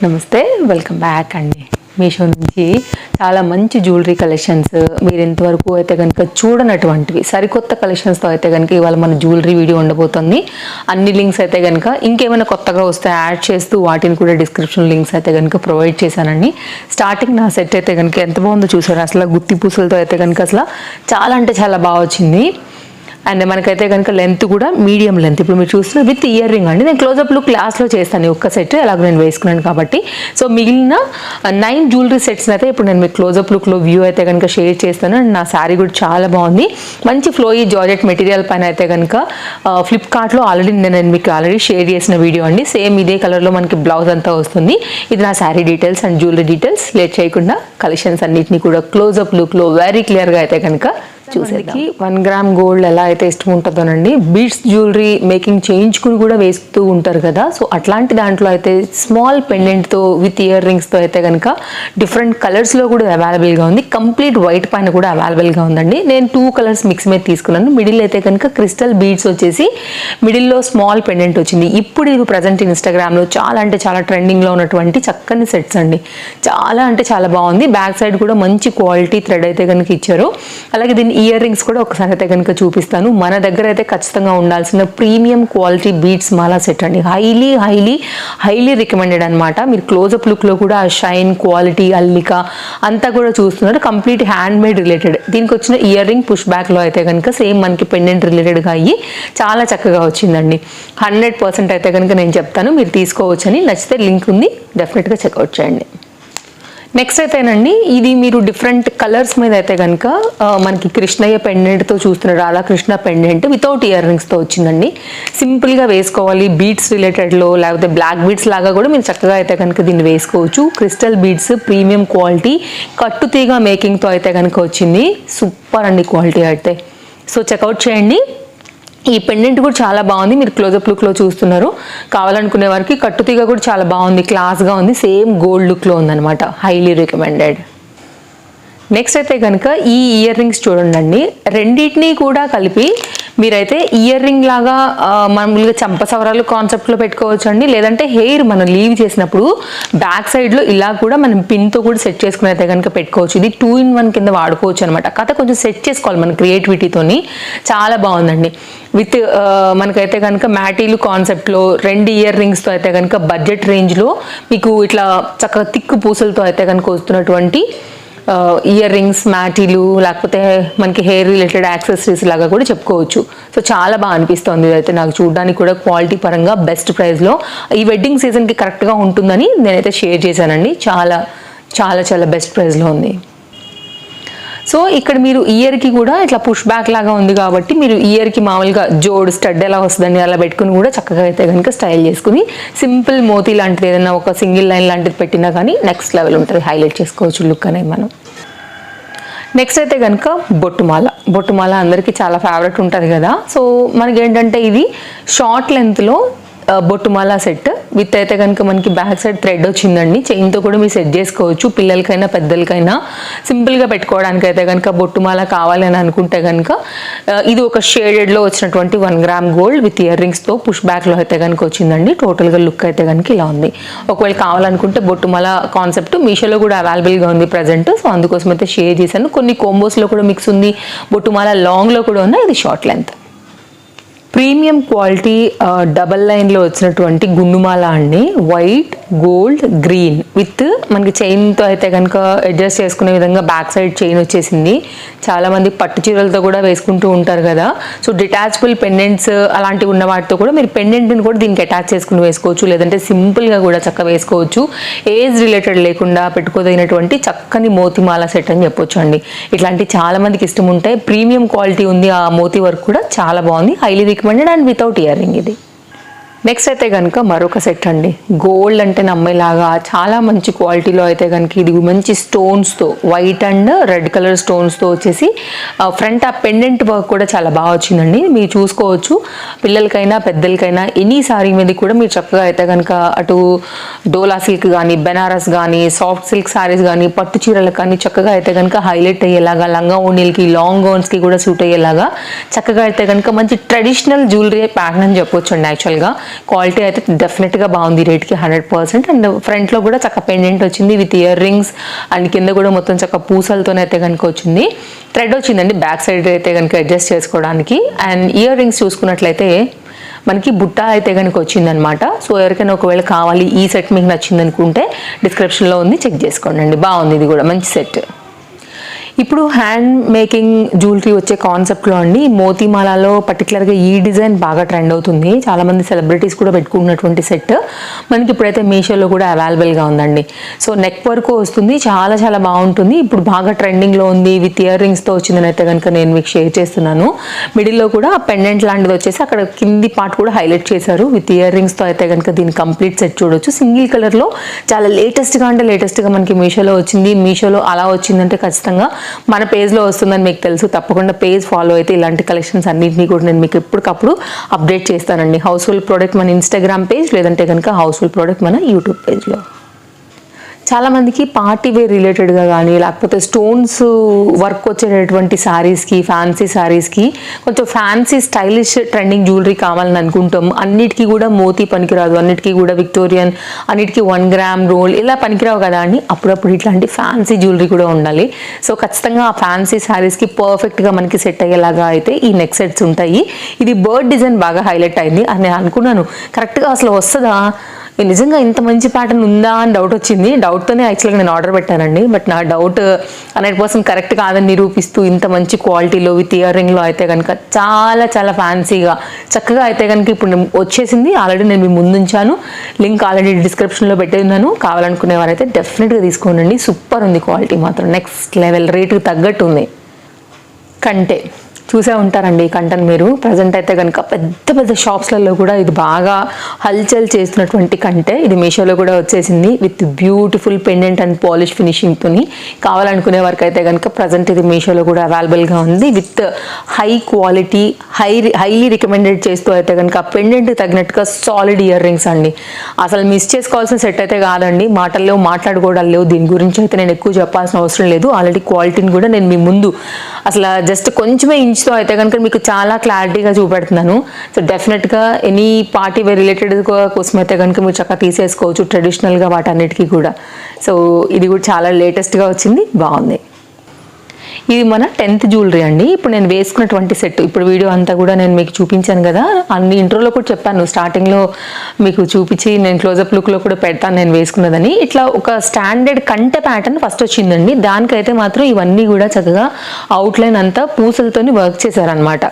నమస్తే, welcome back అండి. మీషో నుంచి చాలా మంచి జ్యువెలరీ కలెక్షన్స్ మీరు ఇంతవరకు అయితే కనుక చూడనటువంటివి సరికొత్త కలెక్షన్స్తో అయితే కనుక ఇవాళ మన జ్యువెలరీ వీడియో ఉండబోతుంది. అన్ని లింక్స్ అయితే కనుక ఇంకేమైనా కొత్తగా వస్తే యాడ్ చేస్తూ వాటిని కూడా డిస్క్రిప్షన్ లింక్స్ అయితే కనుక ప్రొవైడ్ చేశానండి. స్టార్టింగ్ నా సెట్ అయితే కనుక ఎంత బాగుందో చూసారు. అసలు గుత్తి పూసలతో అయితే కనుక అసలు చాలా అంటే చాలా బాగా వచ్చింది. అండ్ మనకైతే కనుక లెంత్ కూడా మీడియం లెంత్. ఇప్పుడు మీరు చూస్తున్న విత్ ఇయర్ రింగ్ అండి. నేను క్లోజప్ లుక్ క్లాస్లో చేస్తాను ఒక్క సెట్, అలాగ నేను వేసుకున్నాను కాబట్టి. సో మిగిలిన 9 జ్యువెలరీ సెట్స్ అయితే ఇప్పుడు నేను మీకు క్లోజప్ లుక్లో వ్యూ అయితే కనుక షేర్ చేస్తాను. అండ్ నా శారీ కూడా చాలా బాగుంది. మంచి ఫ్లోయీ జార్జెట్ మెటీరియల్ పైన అయితే కనుక ఫ్లిప్కార్ట్లో ఆల్రెడీ నేను మీకు షేర్ చేసిన వీడియో అండి. సేమ్ ఇదే కలర్లో మనకి బ్లౌజ్ అంతా వస్తుంది. ఇది నా sari details and jewellery details. Late చేయకుండా కలెక్షన్స్ అన్నిటిని కూడా క్లోజప్ లుక్లో వెరీ క్లియర్గా అయితే కనుక చూసేకి 1 గ్రామ్ గోల్డ్ ఎలా అయితే ఇష్టం ఉంటుందోనండి, బీడ్స్ జ్యువెలరీ మేకింగ్ చేయించుకుని కూడా వేస్తూ ఉంటారు కదా. సో అట్లాంటి దాంట్లో అయితే స్మాల్ పెండెంట్తో విత్ ఇయర్ రింగ్స్తో అయితే కనుక డిఫరెంట్ కలర్స్లో కూడా అవైలబుల్గా ఉంది. కంప్లీట్ వైట్ పైన కూడా అవైలబుల్గా ఉందండి. నేను 2 కలర్స్ మిక్స్ మీద తీసుకున్నాను. మిడిల్ అయితే కనుక క్రిస్టల్ బీడ్స్ వచ్చేసి మిడిల్లో స్మాల్ పెండెంట్ వచ్చింది. ఇప్పుడు ఇది ప్రజెంట్ ఇన్స్టాగ్రామ్లో చాలా అంటే చాలా ట్రెండింగ్లో ఉన్నటువంటి చక్కని సెట్స్ అండి. చాలా అంటే చాలా బాగుంది. బ్యాక్ సైడ్ కూడా మంచి క్వాలిటీ థ్రెడ్ అయితే కనుక ఇచ్చారు. అలాగే దీన్ని ఇయర్ రింగ్స్ కూడా ఒకసారి అయితే కనుక చూపిస్తాను. మన దగ్గర అయితే ఖచ్చితంగా ఉండాల్సిన ప్రీమియం క్వాలిటీ బీడ్స్ మాలా సెట్ అండి. హైలీ రికమెండెడ్ అనమాట. మీరు క్లోజప్ లుక్లో కూడా ఆ షైన్, క్వాలిటీ, అల్లిక అంతా కూడా చూస్తున్నారు. Complete hand made related. దీనికి వచ్చిన ఇయర్ రింగ్ పుష్ బ్యాక్లో అయితే కనుక సేమ్ మనకి పెండెంట్ రిలేటెడ్గా అయ్యి చాలా చక్కగా వచ్చిందండి. 100% అయితే కనుక నేను చెప్తాను, మీరు తీసుకోవచ్చని. నచ్చితే లింక్ ఉంది, డెఫినెట్గా చెక్అవుట్ చేయండి. నెక్స్ట్ అయితేనండి, ఇది మీరు డిఫరెంట్ కలర్స్ మీద అయితే కనుక మనకి కృష్ణయ్య పెండెంట్తో చూస్తున్నారు. రాధాకృష్ణ పెండెంట్ వితౌట్ ఇయర్ రింగ్స్తో వచ్చిందండి. సింపుల్గా వేసుకోవాలి. బీడ్స్ రిలేటెడ్లో లేకపోతే బ్లాక్ బీడ్స్ లాగా కూడా మీరు చక్కగా అయితే కనుక దీన్ని వేసుకోవచ్చు. క్రిస్టల్ బీడ్స్ ప్రీమియం క్వాలిటీ కట్టుతీగ మేకింగ్తో అయితే కనుక వచ్చింది. సూపర్ అండి క్వాలిటీ అయితే. సో చెక్అవుట్ చేయండి. ఈ పెండెంట్ కూడా చాలా బాగుంది. మీరు క్లోజప్ లుక్లో చూస్తున్నారు. కావాలనుకునే వారికి కట్టుతీగ కూడా చాలా బాగుంది, క్లాస్గా ఉంది. సేమ్ గోల్డ్ లుక్లో ఉందన్నమాట. Highly recommended. నెక్స్ట్ అయితే కనుక ఈ ఇయర్ రింగ్స్ చూడండి. రెండింటినీ కూడా కలిపి మీరైతే ఇయర్ రింగ్ లాగా మామూలుగా చంపసవరాలు కాన్సెప్ట్లో పెట్టుకోవచ్చు అండి. లేదంటే హెయిర్ మనం లీవ్ చేసినప్పుడు బ్యాక్ సైడ్లో ఇలా కూడా మనం పిన్తో కూడా సెట్ చేసుకుని అయితే కనుక పెట్టుకోవచ్చు. ఇది 2 in 1 కింద వాడుకోవచ్చు అనమాట. కథ కొంచెం సెట్ చేసుకోవాలి మన క్రియేటివిటీతోని. చాలా బాగుందండి. విత్ మనకైతే కనుక మ్యాటీలు కాన్సెప్ట్లో 2 ఇయర్ రింగ్స్తో అయితే కనుక బడ్జెట్ రేంజ్లో మీకు ఇట్లా చక్కగా తిక్కు పూసలతో అయితే కనుక వస్తున్నటువంటి ఇయర్ రింగ్స్, మ్యాటీలు, లేకపోతే మనకి హెయిర్ రిలేటెడ్ యాక్సెసరీస్ లాగా కూడా చెప్పుకోవచ్చు. సో చాలా బాగా అనిపిస్తుంది. ఇదైతే నాకు చూడడానికి కూడా క్వాలిటీ పరంగా బెస్ట్ ప్రైస్లో ఈ వెడ్డింగ్ సీజన్కి కరెక్ట్గా ఉంటుందని నేనైతే షేర్ చేశానండి. చాలా చాలా చాలా బెస్ట్ ప్రైస్లో ఉంది. సో ఇక్కడ మీరు ఇయర్కి కూడా ఇట్లా పుష్ బ్యాక్ లాగా ఉంది కాబట్టి మీరు ఇయర్కి మామూలుగా జోడ్ స్టడ్ ఎలా వస్తుందని అలా పెట్టుకుని కూడా చక్కగా అయితే కనుక స్టైల్ చేసుకుని సింపుల్ మోతీ లాంటిది ఏదైనా ఒక సింగిల్ లైన్ లాంటిది పెట్టినా కానీ నెక్స్ట్ లెవెల్ ఉంటుంది. హైలైట్ చేసుకోవచ్చు లుక్ అనేది మనం. నెక్స్ట్ అయితే కనుక బొట్టుమాల అందరికీ చాలా ఫేవరెట్ ఉంటుంది కదా. సో మనకి ఏంటంటే ఇది షార్ట్ లెంత్లో బొట్టుమాల సెట్ విత్ అయితే కనుక మనకి బ్యాక్ సైడ్ థ్రెడ్ వచ్చిందండి. చైన్తో కూడా మీరు సెట్ చేసుకోవచ్చు. పిల్లలకైనా పెద్దలకైనా సింపుల్గా పెట్టుకోవడానికి అయితే కనుక బొట్టుమాల కావాలి అని అనుకుంటే కనుక ఇది ఒక షేడెడ్లో వచ్చినటువంటి 1 గ్రామ్ గోల్డ్ విత్ ఇయర్ రింగ్స్తో పుష్ బ్యాక్లో అయితే కనుక వచ్చిందండి. టోటల్గా లుక్ అయితే కనుక ఇలా ఉంది. ఒకవేళ కావాలనుకుంటే బొట్టుమాల కాన్సెప్ట్ మీషోలో కూడా అవైలబుల్గా ఉంది ప్రజెంట్. సో అందుకోసం అయితే షేర్ చేశాను. కొన్ని కోంబోస్లో కూడా మిక్స్ ఉంది. బొట్టుమాల లాంగ్లో కూడా ఉంది. ఇది short length. Premium quality double లైన్లో వచ్చినటువంటి గుండుమాల అండి. వైట్, గోల్డ్, గ్రీన్ విత్ మనకి చైన్తో అయితే కనుక అడ్జస్ట్ చేసుకునే విధంగా బ్యాక్ సైడ్ చైన్ వచ్చేసింది. చాలామంది పట్టు చీరలతో కూడా వేసుకుంటూ ఉంటారు కదా. సో డిటాచబుల్ పెండెంట్స్ అలాంటివి ఉన్న వాటితో కూడా మీరు పెండెంట్ని కూడా దీనికి అటాచ్ చేసుకుని వేసుకోవచ్చు. లేదంటే సింపుల్గా కూడా చక్కగా వేసుకోవచ్చు. ఏజ్ రిలేటెడ్ లేకుండా పెట్టుకోదగినటువంటి చక్కని మోతిమాల సెట్ అని చెప్పొచ్చు అండి. ఇట్లాంటి చాలామందికి ఇష్టం ఉంటాయి. ప్రీమియం క్వాలిటీ ఉంది. ఆ మోతి వర్క్ కూడా చాలా బాగుంది. Highly recommended and without ear ring ఇది. నెక్స్ట్ అయితే కనుక మరొక సెట్ అండి. గోల్డ్ అంటే నమ్మేలాగా చాలా మంచి క్వాలిటీలో అయితే కనుక ఇది మంచి స్టోన్స్తో వైట్ అండ్ రెడ్ కలర్ స్టోన్స్తో వచ్చేసి ఫ్రంట్ ఆ పెండెంట్ వర్క్ కూడా చాలా బాగా వచ్చిందండి. మీరు చూసుకోవచ్చు. పిల్లలకైనా పెద్దలకైనా ఎనీ సారీ మీద కూడా మీరు చక్కగా అయితే కనుక అటు డోలా సిల్క్ కానీ, బెనారస్ కానీ, సాఫ్ట్ సిల్క్ సారీస్ కానీ, పట్టు చీరలకు కానీ చక్కగా అయితే కనుక హైలైట్ అయ్యేలాగా, లంగా ఓణీలకి, లాంగ్ గౌన్స్కి కూడా సూట్ అయ్యేలాగా చక్కగా అయితే కనుక మంచి ట్రెడిషనల్ జ్యువెలరీ ప్యాటర్న్ అని చెప్పొచ్చు అండి. యాక్చువల్గా క్వాలిటీ అయితే డెఫినెట్గా బాగుంది రేట్కి 100%. అండ్ ఫ్రంట్లో కూడా చక్క పెండెంట్ వచ్చింది విత్ ఇయర్ రింగ్స్ అండ్ కింద కూడా మొత్తం చక్క పూసలతోనైతే కనుక వచ్చింది. థ్రెడ్ వచ్చిందండి బ్యాక్ సైడ్ అయితే కనుక అడ్జస్ట్ చేసుకోవడానికి. అండ్ ఇయర్ రింగ్స్ చూసుకున్నట్లయితే మనకి బుట్ట అయితే కనుక వచ్చిందనమాట. సో ఎవరికైనా ఒకవేళ కావాలి ఈ సెట్ మీకు నచ్చింది అనుకుంటే డిస్క్రిప్షన్లో ఉంది, చెక్ చేసుకోండి. బాగుంది, ఇది కూడా మంచి సెట్. ఇప్పుడు హ్యాండ్ మేకింగ్ జ్యువెలరీ వచ్చే కాన్సెప్ట్లో అండి మోతీమాలలో పర్టికులర్గా ఈ డిజైన్ బాగా ట్రెండ్ అవుతుంది. చాలామంది సెలబ్రిటీస్ కూడా పెట్టుకున్నటువంటి సెట్ మనకి ఇప్పుడైతే మీషోలో కూడా అవైలబుల్గా ఉందండి. సో నెక్ వరకు వస్తుంది, చాలా చాలా బాగుంటుంది. ఇప్పుడు బాగా ట్రెండింగ్లో ఉంది. విత్ ఇయర్ రింగ్స్తో వచ్చిందని అయితే కనుక నేను మీకు షేర్ చేస్తున్నాను. మిడిల్లో కూడా పెండెంట్ లాంటిది వచ్చేసి అక్కడ కింది పార్ట్ కూడా హైలైట్ చేశారు. విత్ ఇయర్ రింగ్స్తో అయితే కనుక దీని కంప్లీట్ సెట్ చూడొచ్చు. సింగిల్ కలర్లో చాలా లేటెస్ట్గా మనకి మీషోలో వచ్చింది. మీషోలో అలా వచ్చిందంటే ఖచ్చితంగా మన పేజ్లో వస్తుందని మీకు తెలుసు. తప్పకుండా పేజ్ ఫాలో అయితే ఇలాంటి కలెక్షన్స్ అన్నింటినీ కూడా నేను మీకు ఎప్పటికప్పుడు అప్డేట్ చేస్తానండి. హౌస్ఫుల్ ప్రోడక్ట్ మన ఇన్స్టాగ్రామ్ పేజ్, లేదంటే కనుక హౌస్ఫుల్ ప్రోడక్ట్ మన యూట్యూబ్ పేజ్లో. చాలామందికి పార్టీ వేర్ రిలేటెడ్గా కానీ లేకపోతే స్టోన్స్ వర్క్ వచ్చేటటువంటి శారీస్కి, ఫ్యాన్సీ శారీస్కి కొంచెం ఫ్యాన్సీ స్టైలిష్ ట్రెండింగ్ జ్యువెలరీ కావాలని అనుకుంటాం. అన్నిటికీ కూడా మోతీ పనికిరాదు, అన్నిటికీ కూడా విక్టోరియన్, అన్నిటికీ 1 గ్రామ్ రోల్ ఇలా పనికిరావు కదా అండి. అప్పుడప్పుడు ఇట్లాంటి ఫ్యాన్సీ జ్యువెలరీ కూడా ఉండాలి. సో ఖచ్చితంగా ఆ ఫ్యాన్సీ శారీస్కి పర్ఫెక్ట్గా మనకి సెట్ అయ్యేలాగా అయితే ఈ నెక్ సెట్స్ ఉంటాయి. ఇది బర్డ్ డిజైన్ బాగా హైలైట్ అయింది అని నేను అనుకున్నాను. కరెక్ట్గా అసలు వస్తుందా, నిజంగా ఇంత మంచి ప్యాటర్న్ ఉందా అని డౌట్ వచ్చింది. డౌట్తోనే యాక్చువల్గా నేను ఆర్డర్ పెట్టానండి. బట్ నా డౌట్ 100% కరెక్ట్ కాదని నిరూపిస్తూ ఇంత మంచి క్వాలిటీలో విత్ ఇయర్ రింగ్లో అయితే కనుక చాలా చాలా ఫ్యాన్సీగా చక్కగా అయితే కనుక ఇప్పుడు వచ్చేసింది. ఆల్రెడీ నేను మీ ముందుంచాను, లింక్ ఆల్రెడీ డిస్క్రిప్షన్లో పెట్టేన్నాను. కావాలనుకునే వారైతే డెఫినెట్గా తీసుకోండి. సూపర్ ఉంది క్వాలిటీ మాత్రం, నెక్స్ట్ లెవెల్, రేటుకి తగ్గట్టు ఉంది. కంటే చూసే ఉంటారండి ఈ కంటెంట్ మీరు. ప్రజెంట్ అయితే కనుక పెద్ద పెద్ద షాప్స్లలో కూడా ఇది బాగా హల్చల్ చేస్తున్నటువంటి కంటే. ఇది మీషోలో కూడా వచ్చేసింది with beautiful pendant and polish ఫినిషింగ్తోని. కావాలనుకునే వరకు అయితే కనుక ప్రజెంట్ ఇది మీషోలో కూడా అవైలబుల్గా ఉంది with high quality, highly recommended చేస్తూ అయితే కనుక పెండెంట్కి తగినట్టుగా సాలిడ్ ఇయర్ రింగ్స్ అండి. అసలు మిస్ చేసుకోవాల్సిన సెట్ అయితే కాదండి. మాటల్లో మాట్లాడుకోవడాలు లేవు. దీని గురించి అయితే నేను ఎక్కువ చెప్పాల్సిన అవసరం లేదు. ఆల్రెడీ క్వాలిటీని కూడా నేను మీ ముందు అసలు జస్ట్ కొంచెమే ఇంచుతో అయితే కనుక మీకు చాలా క్లారిటీగా చూపెడుతున్నాను. సో డెఫినెట్గా ఎనీ పార్టీ వేర్ రిలేటెడ్ కోసం అయితే కనుక మీరు చక్కగా తీసేసుకోవచ్చు ట్రెడిషనల్గా వాటన్నిటికీ కూడా. సో ఇది కూడా చాలా లేటెస్ట్గా వచ్చింది, బాగుంది. ఇది మన 10th జ్యువెలరీ అండి. ఇప్పుడు నేను వేసుకున్నటువంటి సెట్, ఇప్పుడు వీడియో అంతా కూడా నేను మీకు చూపించాను కదా, అన్ని ఇంట్రోలో కూడా చెప్పాను, స్టార్టింగ్లో మీకు చూపించి నేను క్లోజప్ లుక్లో కూడా పెడతాను నేను వేసుకున్నదని. ఇట్లా ఒక స్టాండర్డ్ కంటె ప్యాటర్న్ ఫస్ట్ వచ్చిందండి. దానికైతే మాత్రం ఇవన్నీ కూడా చక్కగా అవుట్లైన్ అంతా పూసలతోని వర్క్ చేశారనమాట.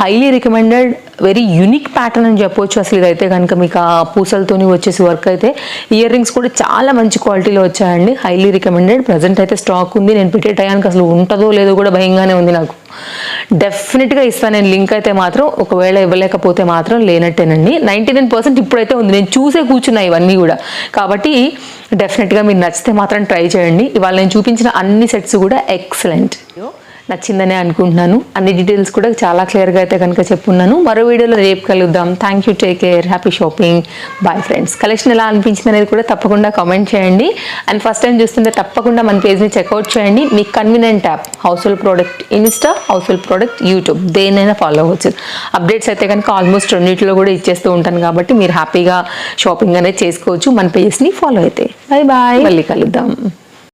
Highly recommended, very unique pattern అని చెప్పొచ్చు. అసలు ఇదైతే కనుక మీకు ఆ పూసలతోని వచ్చేసి వర్క్ అయితే. ఇయర్ రింగ్స్ కూడా చాలా మంచి క్వాలిటీలో వచ్చాయండి, హైలీ రికమెండెడ్. ప్రజెంట్ అయితే స్టాక్ ఉంది. నేను పెట్టే టయానికి అసలు ఉంటుందో లేదో కూడా భయంగానే ఉంది నాకు. డెఫినెట్గా ఇస్తాను నేను లింక్ అయితే మాత్రం. ఒకవేళ ఇవ్వలేకపోతే మాత్రం లేనట్టేనండి. 99% ఇప్పుడైతే ఉంది, నేను చూసే కూర్చున్నా ఇవన్నీ కూడా. కాబట్టి డెఫినెట్గా మీరు నచ్చితే మాత్రం ట్రై చేయండి. ఇవాళ నేను చూపించిన అన్ని సెట్స్ కూడా ఎక్సలెంట్, నచ్చిందనే అనుకుంటున్నాను. అన్ని డీటెయిల్స్ కూడా చాలా క్లియర్గా అయితే కనుక చెప్పున్నాను. మరో వీడియోలో రేపు కలుద్దాం. Thank you, take care, happy shopping, bye friends. Collection ఎలా అనిపించింది అనేది కూడా తప్పకుండా కామెంట్ చేయండి. అండ్ ఫస్ట్ టైం చూస్తుంటే తప్పకుండా మన పేజ్ని చెక్అవుట్ చేయండి. మీకు convenient app housefull product Insta, housefull product YouTube, దేనైనా ఫాలో అవ్వచ్చు. అప్డేట్స్ అయితే కనుక ఆల్మోస్ట్ రెండింటిలో కూడా ఇచ్చేస్తూ ఉంటాను కాబట్టి మీరు హ్యాపీగా షాపింగ్ అనేది చేసుకోవచ్చు మన పేజ్ని ఫాలో అయితే. బాయ్ బాయ్, మళ్ళీ కలుద్దాం.